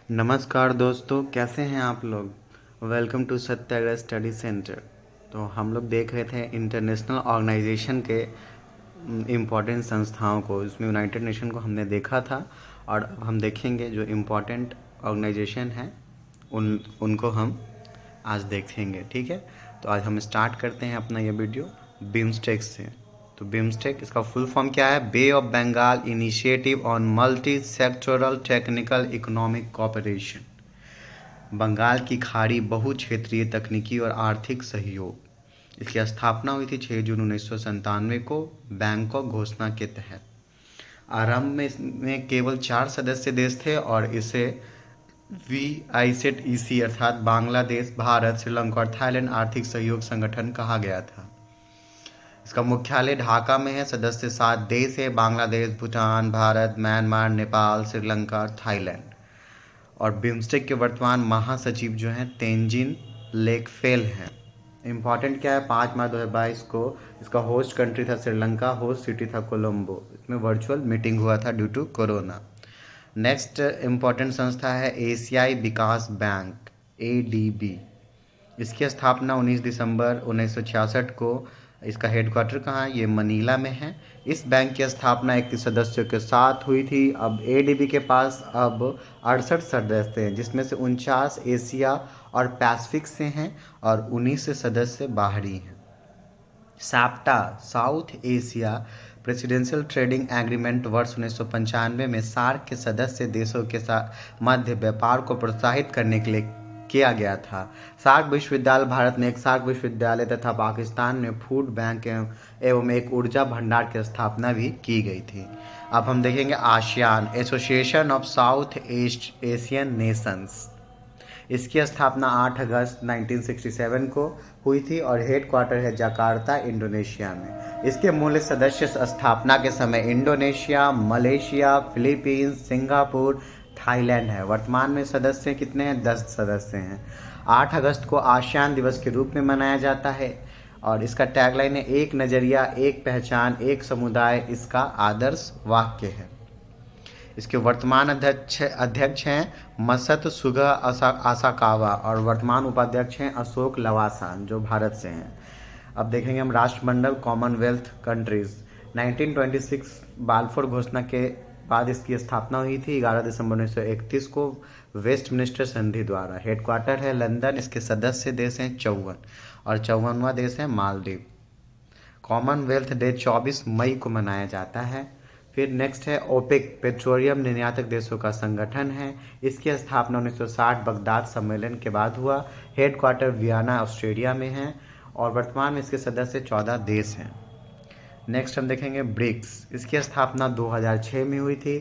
नमस्कार दोस्तों, कैसे हैं आप लोग। Welcome to Satyagraha study centre. तो हम लोग देख रहे थे इंटरनेशनल ऑर्गेनाइजेशन के इम्पोर्टेंट संस्थाओं को। इसमें यूनाइटेड नेशन को हमने देखा था और अब हम देखेंगे जो इम्पोर्टेंट ऑर्गेनाइजेशन हैं उनको हम आज देखेंगे। ठीक है, तो आज हम स्टार्ट करते हैं अपना ये वीडियो बिम्स्टेक से। तो बिम्स्टेक इसका फुल फॉर्म क्या है? Bay of Bengal initiative on multi sectoral technical economic cooperation. Bengal की खाड़ी बहु क्षेत्रीय तकनीकी और आर्थिक सहयोग। इसकी स्थापना हुई थी 6 जून 1997 को बैंकॉक घोषणा के तहत। आरंभ में इसमें केवल 4 सदस्य देश थे और इसे VICET अर्थात बांग्लादेश, भारत, श्रीलंका और थाईलैंड आर्थिक सहयोग संगठन कहा गया था। इसका मुख्यालय ढाका में है। सदस्य 7 देश है: बांग्लादेश, भूटान, भारत, म्यांमार, नेपाल, श्रीलंका और थाईलैंड। और बिम्स्टेक के वर्तमान महासचिव जो हैं तेंजिन लेकफेल हैं। इम्पॉर्टेंट क्या है? 5 मार्च 2022 को इसका होस्ट कंट्री था श्रीलंका, होस्ट सिटी था कोलंबो। इसमें वर्चुअल मीटिंग हुआ था due to corona. Next important संस्था है एशियाई विकास बैंक ADB। इसकी स्थापना 19 दिसंबर 1966 को। इसका हेडक्वार्टर कहाँ है? ये मनीला में है। इस बैंक की स्थापना 31 सदस्यों के साथ हुई थी। अब ADB के पास अब 68 सदस्य हैं, जिसमें से 49 एशिया और पैसिफिक से हैं और 19 सदस्य बाहरी हैं। SAPTA South Asia presidential trading agreement वर्ष 1995 में सार्क के सदस्य देशों के साथ मध्य व्यापार को प्रोत्साहित करने के लिए किया गया था। सार्क विश्वविद्यालय भारत में एक सार्क विश्वविद्यालय तथा पाकिस्तान में फूड बैंक एवं एक ऊर्जा भंडार की स्थापना भी की गई थी। अब हम देखेंगे ASEAN association of south east Asian Nations. इसकी स्थापना 8 अगस्त 1967 को हुई थी और हेडक्वार्टर है जकार्ता, इंडोनेशिया में। इसके मूल सदस्य स्थापना के समय Indonesia, Malaysia, Philippines, Singapore, Thailand है। वर्तमान में सदस्य कितने हैं? 10 सदस्य हैं। 8 अगस्त को आसियान दिवस के रूप में मनाया जाता है और इसका टैगलाइन है एक नज़रिया, एक पहचान, एक समुदाय। इसका आदर्श वाक्य है। इसके वर्तमान अध्यक्ष हैं मसत सुगा आसाकावा और वर्तमान उपाध्यक्ष हैं अशोक लवासान, जो भारत से हैं। अब देखेंगे हम राष्ट्रमंडल कॉमनवेल्थ कंट्रीज। 1926 बाल्फोर घोषणा के बाद इसकी स्थापना हुई थी 11 दिसंबर 1931 को वेस्टमिनिस्टर संधि द्वारा। हेडक्वार्टर है लंदन। इसके सदस्य देश हैं 54 और 54वां देश है मालदीव। कॉमनवेल्थ डे 24 मई को मनाया जाता है। फिर नेक्स्ट है ओपेक, पेट्रोलियम निर्यातक देशों का संगठन है। इसकी स्थापना 1960 बगदाद सम्मेलन के बाद हुआ। हेडक्वार्टर वियना, ऑस्ट्रेलिया में है और वर्तमान में इसके सदस्य 14 देश हैं। नेक्स्ट हम देखेंगे ब्रिक्स। इसकी स्थापना 2006 में हुई थी।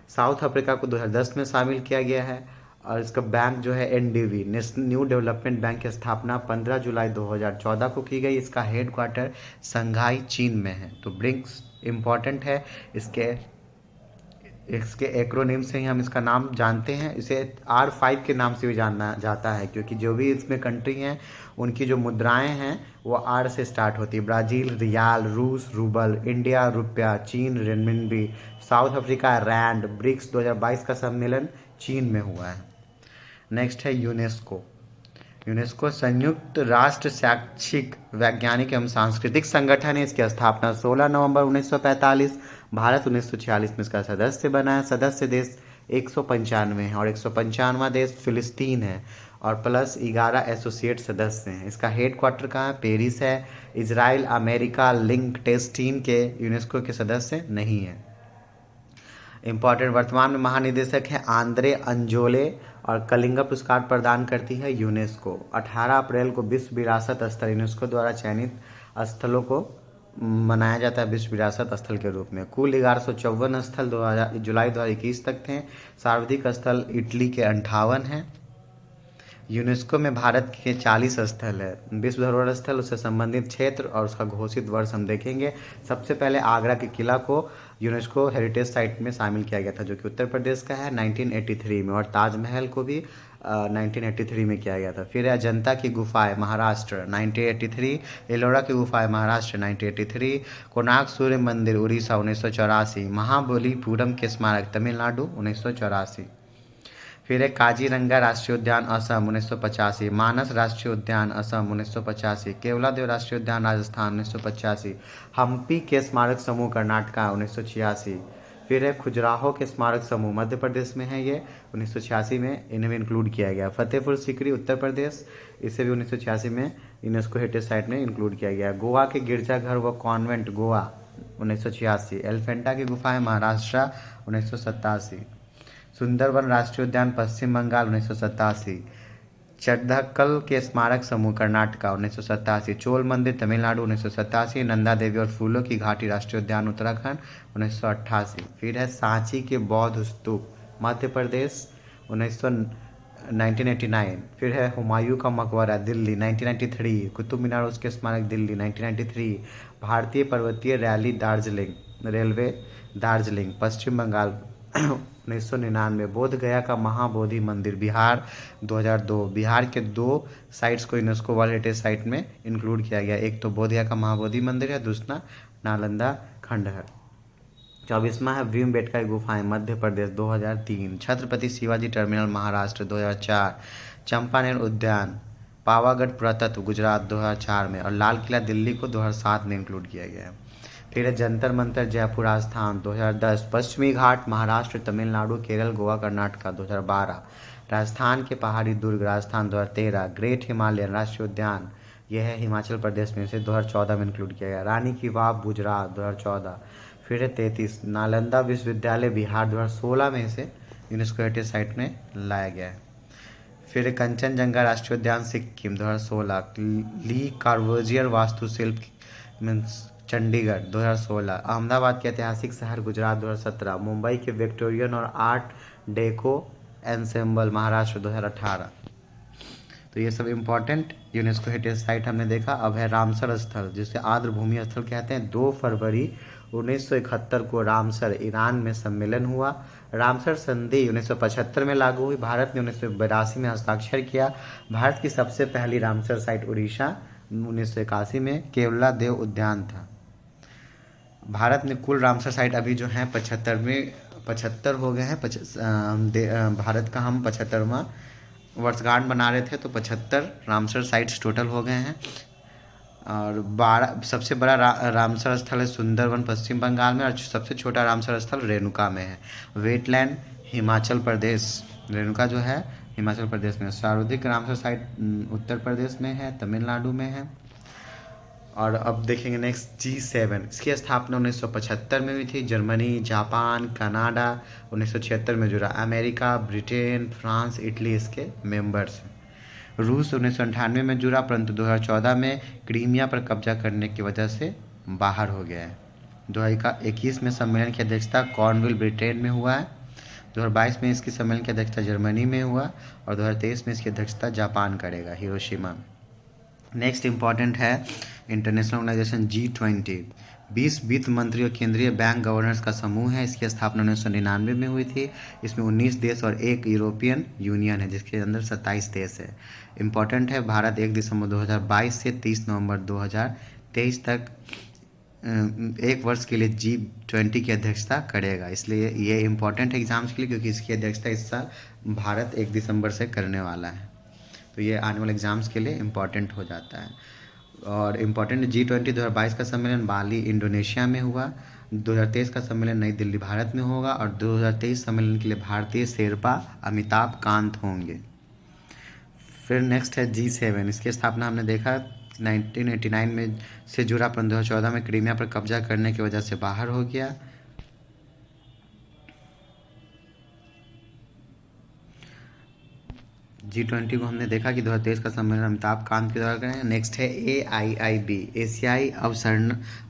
साउथ अफ्रीका को 2010 में शामिल किया गया है और इसका बैंक जो है NDB, न्यू डेवलपमेंट बैंक की स्थापना 15 जुलाई 2014 को की गई। इसका हेडक्वार्टर संघाई, चीन में है। तो ब्रिक्स इम्पॉर्टेंट है। इसके इसके एक्रोनिम से ही हम इसका नाम जानते हैं। इसे R5 के नाम से भी जाना जाता है क्योंकि जो भी इसमें कंट्री हैं उनकी जो मुद्राएं हैं वो R से स्टार्ट होती है। ब्राज़ील रियाल, रूस रूबल, इंडिया रुपया, चीन renminbi, South Africa rand. BRICS 2022 का सम्मेलन चीन में हुआ है। नेक्स्ट है यूनेस्को। यूनेस्को संयुक्त राष्ट्र शैक्षिक, वैज्ञानिक एवं सांस्कृतिक संगठन है। इसकी स्थापना 16 नवंबर 1945, भारत 1946 में इसका सदस्य बना है। सदस्य देश 195 हैं और 195वां देश फिलिस्तीन है और प्लस 11 एसोसिएट सदस्य हैं। इसका हेडक्वार्टर कहाँ है? पेरिस है। इसराइल, अमेरिका, लिंक्टेनस्टीन के यूनेस्को के सदस्य नहीं हैं। इम्पॉर्टेंट वर्तमान में महानिदेशक हैं आंद्रे अंजोले और कलिंगा पुरस्कार प्रदान करती है यूनेस्को। 18 अप्रैल को विश्व विरासत स्थल यूनेस्को द्वारा चयनित स्थलों को मनाया जाता है विश्व विरासत स्थल के रूप में। कुल 1154 स्थल जुलाई 2021 तक थे। सर्वाधिक स्थल इटली के 58 हैं। यूनेस्को में भारत के 40 स्थल है। विश्व धरोहर स्थल, उससे संबंधित क्षेत्र और उसका घोषित वर्ष हम देखेंगे। सबसे पहले आगरा के किला को यूनेस्को हेरिटेज साइट में शामिल किया गया था जो कि उत्तर प्रदेश का है 1983 में, और ताजमहल को भी 1983 में किया गया था। फिर है अजंता की गुफाएं महाराष्ट्र 1983, एलोरा की गुफाएं महाराष्ट्र 1983, कोणार्क सूर्य मंदिर उड़ीसा 1984, महाबलीपुरम के स्मारक तमिलनाडु 1984। फिर है काजीरंगा राष्ट्रीय उद्यान असम 1985, मानस राष्ट्रीय उद्यान असम 1985, केवलादेव राष्ट्रीय उद्यान राजस्थान 1985, हम्पी के स्मारक समूह कर्नाटका 1986, फिर है खजुराहो के स्मारक समूह मध्य प्रदेश में है, ये 1986 में इन्हें भी इंक्लूड किया गया। फतेहपुर सीकरी उत्तर प्रदेश, इसे भी 1986 में यूनेस्को हेरिटेज साइट में इंक्लूड किया गया। गोवा के गिरजाघर व कॉन्वेंट गोवा 1986, एलिफेंटा की गुफाएं महाराष्ट्र 1987, सुंदरवन राष्ट्रीय उद्यान पश्चिम बंगाल 1987, चड्ढक्कल के स्मारक समूह कर्नाटका 1987, चोल मंदिर तमिलनाडु 1987, नंदा देवी और फूलों की घाटी राष्ट्रीय उद्यान उत्तराखंड 1988, फिर है सांची के बौद्ध स्तूप मध्य प्रदेश 1989, फिर है हुमायूं का मकबरा दिल्ली 1993, कुतुब मीनार उसके स्मारक दिल्ली 1993, भारतीय पर्वतीय रैली दार्जिलिंग रेलवे दार्जिलिंग पश्चिम बंगाल 1999, बोध गया का महाबोधि मंदिर बिहार 2002, बिहार के 2 साइट्स को यूनेस्को वर्ल्ड हेरिटेज साइट में इंक्लूड किया गया, एक तो बोध गया का महाबोधि मंदिर है, दूसरा नालंदा खंडहर। 24वां है भीमबेटका की गुफाएं मध्य प्रदेश 2003, छत्रपति शिवाजी टर्मिनल महाराष्ट्र 2004, चंपानेर उद्यान पावागढ़ पुरातत्व गुजरात 2004 में, और लाल किला दिल्ली को 2007 में इंक्लूड किया गया है। फिर है जंतर मंतर जयपुर राजस्थान 2010, पश्चिमी घाट महाराष्ट्र तमिलनाडु केरल गोवा कर्नाटका 2012, राजस्थान के पहाड़ी दुर्ग राजस्थान 2013, ग्रेट हिमालयन राष्ट्रीय उद्यान यह है हिमाचल प्रदेश में, इसे 2014 में इंक्लूड किया गया। रानी की वाव गुजरात 2014, फिर है 33 नालंदा विश्वविद्यालय बिहार 2016 में इसे यूनेस्को हेरिटेज साइट में लाया गया है। फिर है कंचनजंगा राष्ट्रीय उद्यान सिक्किम 2016, ली कार्बोजियर वास्तुशिल्प मीन्स चंडीगढ़ 2016, अहमदाबाद के ऐतिहासिक शहर गुजरात 2017, मुंबई के विक्टोरियन और आर्ट डेको एंसेम्बल महाराष्ट्र 2018। तो ये सब इम्पोर्टेंट यूनेस्को हेरिटेज साइट हमने देखा। अब है रामसर स्थल जिसे आर्द्रभूमि स्थल कहते हैं। 2 फरवरी 1971 को रामसर ईरान में सम्मेलन हुआ। रामसर संधि 1975 में लागू हुई। भारत ने 1982 में हस्ताक्षर किया। भारत की सबसे पहली रामसर साइट उड़ीसा 1981 में केवलादेव उद्यान था। भारत में कुल रामसर साइट अभी जो हैं 75 हो गए हैं। भारत का हम 75वां वर्षगांठ बना रहे थे तो 75 रामसर साइट्स टोटल हो गए हैं। और 12 सबसे बड़ा रामसर स्थल है सुंदरवन पश्चिम बंगाल में, और सबसे छोटा रामसर स्थल रेणुका में है। वेटलैंड हिमाचल प्रदेश, रेणुका जो है हिमाचल प्रदेश में। सर्वाधिक रामसर साइट उत्तर प्रदेश में है, तमिलनाडु में है। और अब देखेंगे नेक्स्ट G7। इसकी स्थापना 1975 में हुई थी। जर्मनी, जापान, कनाडा 1976 में जुड़ा। अमेरिका, ब्रिटेन, फ्रांस, इटली इसके मेंबर्स हैं। रूस 1998 में जुड़ा, परंतु 2014 में क्रीमिया पर कब्जा करने की वजह से बाहर हो गया है। 2021 में सम्मेलन की अध्यक्षता कॉर्नविल ब्रिटेन में हुआ है। 2022 में इसकी सम्मेलन की अध्यक्षता जर्मनी में हुआ, और 2023 में इसकी अध्यक्षता जापान करेगा, हिरोशिमा में। नेक्स्ट इंपॉर्टेंट है इंटरनेशनल ऑर्गेनाइजेशन G20। 20 वित्त मंत्री और केंद्रीय बैंक गवर्नर्स का समूह है। इसकी स्थापना 1999 में हुई थी। इसमें 19 देश और एक यूरोपियन यूनियन है जिसके अंदर 27 देश है। इम्पॉर्टेंट है, भारत 1 दिसंबर 2022 से 30 नवंबर 2023 तक 1 वर्ष के लिए G20 की अध्यक्षता करेगा। इसलिए ये इम्पॉर्टेंट है एग्जाम्स के लिए, क्योंकि इसकी अध्यक्षता इस साल भारत 1 दिसंबर से करने वाला है। तो ये आने वाले एग्जाम्स के लिए इम्पॉर्टेंट हो जाता है। और इम्पॉर्टेंट G20 2022 का सम्मेलन बाली इंडोनेशिया में हुआ। 2023 का सम्मेलन नई दिल्ली भारत में होगा, और 2023 सम्मेलन के लिए भारतीय शेरपा अमिताभ कांत होंगे। फिर नेक्स्ट है G7। इसकी स्थापना हमने देखा 1989 में से जुड़ा, पर 2014 में क्रीमिया पर कब्जा करने की वजह से बाहर हो गया। G20 को हमने देखा कि 2023 का सम्मेलन अमिताभ कांत के द्वारा करें। नेक्स्ट है AIIB, एशियाई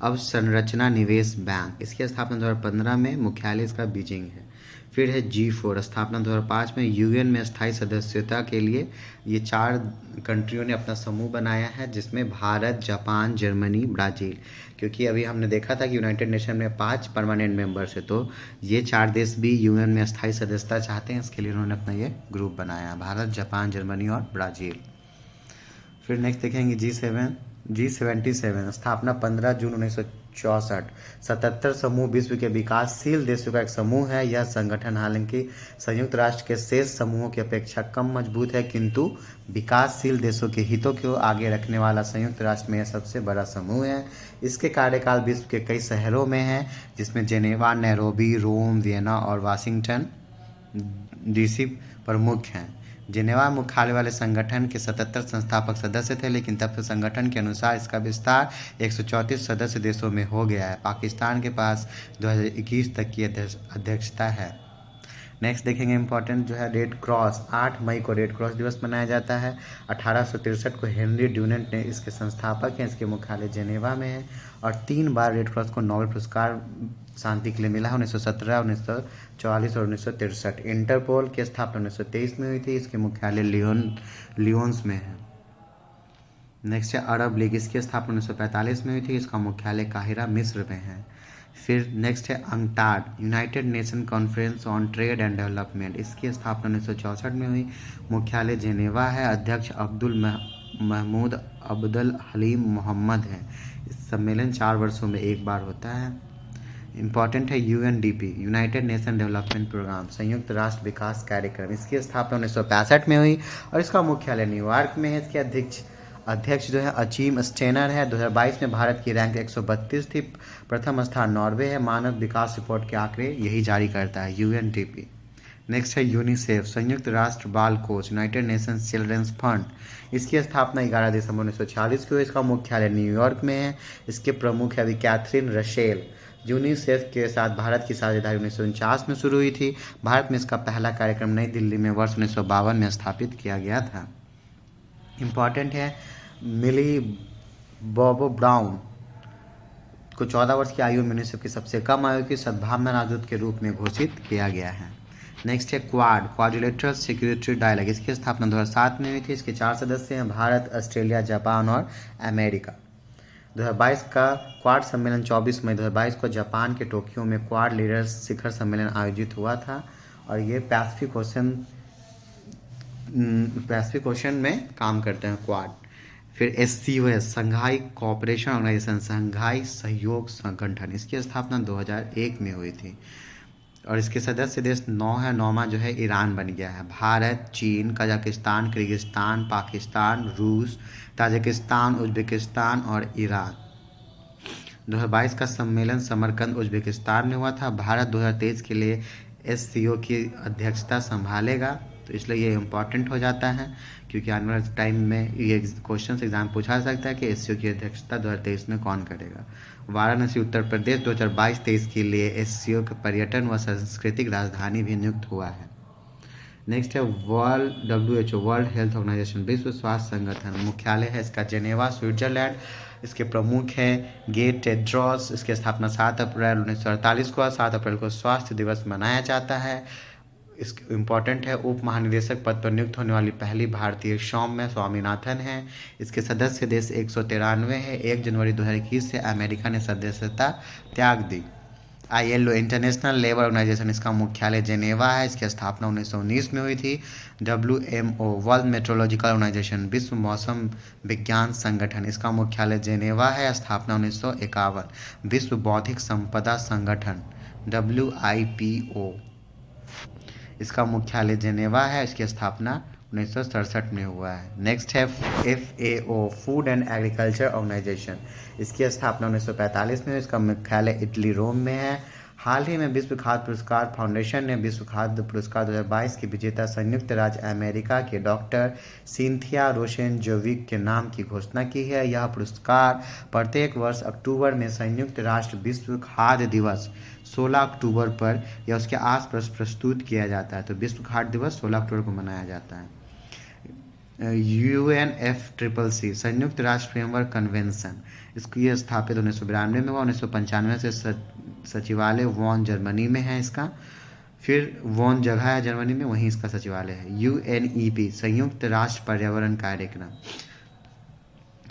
अवसंरचना निवेश बैंक। इसकी स्थापना 2015 में, मुख्यालय इसका बीजिंग है। फिर है G4, स्थापना 2005 में। यूएन में स्थायी सदस्यता के लिए ये 4 कंट्रियों ने अपना समूह बनाया है, जिसमें भारत, जापान, जर्मनी, ब्राज़ील। क्योंकि अभी हमने देखा था कि यूनाइटेड नेशन में 5 परमानेंट मेंबर्स है, तो ये 4 देश भी यूएन में स्थायी सदस्यता चाहते हैं। इसके लिए उन्होंने अपना ये ग्रुप बनाया, भारत, जापान, जर्मनी और ब्राज़ील। फिर नेक्स्ट देखेंगे G77, स्थापना 15 जून 64। 77 समूह विश्व के विकासशील देशों का एक समूह है। यह संगठन हालांकि संयुक्त राष्ट्र के शेष समूहों की अपेक्षा कम मजबूत है, किंतु विकासशील देशों के हितों को आगे रखने वाला संयुक्त राष्ट्र में यह सबसे बड़ा समूह है। इसके कार्यकाल विश्व के कई शहरों में है, जिसमें जेनेवा, नैरोबी, रोम, वियना और वाशिंगटन डीसी प्रमुख हैं। जिनेवा मुख्यालय वाले संगठन के 77 संस्थापक सदस्य थे, लेकिन तब से संगठन के अनुसार इसका विस्तार 134 सदस्य देशों में हो गया है। पाकिस्तान के पास 2021 तक की अध्यक्षता है। नेक्स्ट देखेंगे इंपॉर्टेंट जो है रेड क्रॉस। 8 मई को रेड क्रॉस दिवस मनाया जाता है। 1863 को हेनरी ड्यूनेंट ने इसके संस्थापक हैं। इसके मुख्यालय जेनेवा में है और 3 बार रेड क्रॉस को नोबेल पुरस्कार शांति के लिए मिला है, 1917, 1944 और 1963। इंटरपोल की स्थापना 1923 में हुई थी। इसके मुख्यालय लियोन्स में है। नेक्स्ट है अरब लीग। इसकी स्थापना 1945 में हुई थी। इसका मुख्यालय काहिरा, मिस्र में है। फिर नेक्स्ट है UNCTAD, United nation conference on trade and development. इसकी स्थापना 1964 में हुई। मुख्यालय जेनेवा है। अध्यक्ष अब्दुल महमूद अब्दुल हलीम मोहम्मद है। इस सम्मेलन 4 वर्षों में एक बार होता है। इंपॉर्टेंट है UNDP, United Nation development programme, संयुक्त राष्ट्र विकास कार्यक्रम। इसकी स्थापना 1965 में हुई और इसका मुख्यालय न्यूयॉर्क में है। इसके अध्यक्ष जो है अचीम स्टेनर है। 2022 में भारत की रैंक 132 थी। प्रथम स्थान नॉर्वे है। मानव विकास रिपोर्ट के आंकड़े यही जारी करता है यूएनडीपी। नेक्स्ट है यूनिसेफ, संयुक्त राष्ट्र बाल कोष, यूनाइटेड नेशंस चिल्ड्रंस फंड। इसकी स्थापना 11 दिसंबर 1946 को हुई। इसका मुख्यालय न्यूयॉर्क में है। इसके प्रमुख है अभी कैथरीन रशेल। यूनिसेफ के साथ भारत की साझेदारी 1949 में शुरू हुई थी। भारत में इसका पहला कार्यक्रम नई दिल्ली में वर्ष 1952 में स्थापित किया गया था। इम्पॉर्टेंट है मिली बॉबो ब्राउन को 14 वर्ष की आयु में यूनिसेफ की सबसे कम आयु की सद्भावना राजदूत के रूप में घोषित किया गया है। नेक्स्ट है क्वाड्रिलेटरल सिक्योरिटी डायलॉग। इसकी स्थापना 2007 में हुई थी। इसके 4 सदस्य हैं, भारत, ऑस्ट्रेलिया, जापान और अमेरिका। 2022 का क्वाड सम्मेलन 24 मई 2022 को जापान के टोक्यो में क्वाड लीडर्स शिखर सम्मेलन आयोजित हुआ था और ये पैसिफिक ओशन में काम करते हैं क्वाड। फिर SCOS, संघाई कोऑपरेशन ऑर्गेनाइजेशन, संघाई सहयोग संगठन। इसकी स्थापना 2001 में हुई थी और इसके सदस्य देश 9 है। 9वां जो है ईरान बन गया है। भारत, चीन, कजाकिस्तान, किर्गिस्तान, पाकिस्तान, रूस, ताजिकिस्तान, उज्बेकिस्तान और ईरान। 2022 का सम्मेलन समरकंद, उज्बेकिस्तान में हुआ था। भारत 2023 के लिए SCO की अध्यक्षता संभालेगा, तो इसलिए ये इम्पॉर्टेंट हो जाता है क्योंकि आने वाले टाइम में ये क्वेश्चन एग्जाम पूछा सकता है कि SCO की अध्यक्षता 2023 में कौन करेगा। वाराणसी उत्तर प्रदेश 2022-23 के लिए SCO के पर्यटन व सांस्कृतिक राजधानी भी नियुक्त हुआ है। नेक्स्ट है WHO, वर्ल्ड हेल्थ ऑर्गेनाइजेशन, विश्व स्वास्थ्य संगठन। मुख्यालय है इसका जेनेवा, स्विट्जरलैंड। इसके प्रमुख हैं गे टेड्रोस। इसकी स्थापना 7 अप्रैल 1948 को। 7 अप्रैल को स्वास्थ्य दिवस मनाया जाता है। इसके इम्पॉर्टेंट है उप महानिदेशक पद पर नियुक्त होने वाली पहली भारतीय सौम्या स्वामीनाथन है। इसके सदस्य देश 193 है। 1 जनवरी 2021 से अमेरिका ने सदस्यता त्याग दी। ILO, इंटरनेशनल लेबर ऑर्गेनाइजेशन, इसका मुख्यालय जेनेवा है। इसकी स्थापना 1919 में हुई थी। WMO, वर्ल्ड मेट्रोलॉजिकल ऑर्गेनाइजेशन, विश्व मौसम विज्ञान संगठन। इसका मुख्यालय जेनेवा है। स्थापना 1951। विश्व बौद्धिक संपदा संगठन, WIPO, इसका मुख्यालय जेनेवा है। इसकी स्थापना 1967 में हुआ है। नेक्स्ट है FAO, food and agriculture organisation. इसकी स्थापना 1945 में हुई। इसका मुख्यालय इटली, रोम में है। हाल ही में विश्व खाद्य पुरस्कार फाउंडेशन ने विश्व खाद्य पुरस्कार 2022 की विजेता संयुक्त राज्य अमेरिका के डॉक्टर सिंथिया रोसेनजोविक के नाम की घोषणा की है। यह पुरस्कार प्रत्येक वर्ष अक्टूबर में संयुक्त राष्ट्र विश्व खाद्य दिवस 16 अक्टूबर पर या उसके आसपास प्रस्तुत किया जाता है। तो विश्व खाद्य दिवस 16 अक्टूबर को मनाया जाता है। UNFCCC, संयुक्त राष्ट्र फ्रेमवर्क कन्वेंशन। इसकी स्थापित 1992 में हुआ। 1995 से सचिवालय वॉन, जर्मनी में है इसका। फिर वॉन जगह है जर्मनी में, वहीं इसका सचिवालय है। UNEP, संयुक्त राष्ट्र पर्यावरण कार्यक्रम।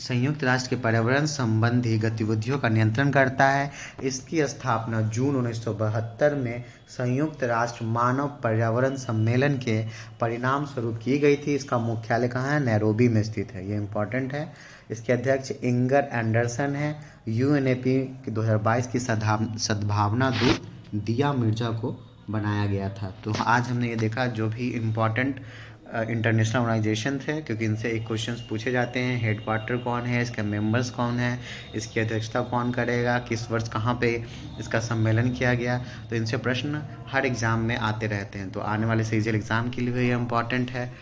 संयुक्त राष्ट्र के पर्यावरण संबंधी गतिविधियों का नियंत्रण करता है। इसकी स्थापना जून 1972 में संयुक्त राष्ट्र मानव पर्यावरण सम्मेलन के परिणाम स्वरूप की गई थी। इसका मुख्यालय कहाँ है? नैरोबी में स्थित है। ये इम्पोर्टेंट है। इसके अध्यक्ष इंगर एंडरसन है। यूएनईपी की 2022 की सद्भावना दूत दिया मिर्जा को बनाया गया था। तो आज हमने ये देखा जो भी इम्पोर्टेंट इंटरनेशनल ऑर्गेनाइजेशन थे, क्योंकि इनसे एक क्वेश्चंस पूछे जाते हैं। हेडक्वार्टर कौन है, इसके मेंबर्स कौन है, इसकी अध्यक्षता कौन करेगा, किस वर्ष कहाँ पे इसका सम्मेलन किया गया। तो इनसे प्रश्न हर एग्ज़ाम में आते रहते हैं। तो आने वाले सीजीएल एग्ज़ाम के लिए भी ये इम्पॉर्टेंट है।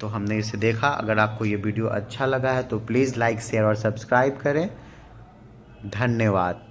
तो हमने इसे देखा। अगर आपको ये वीडियो अच्छा लगा है तो प्लीज़ लाइक, शेयर और सब्सक्राइब करें। धन्यवाद।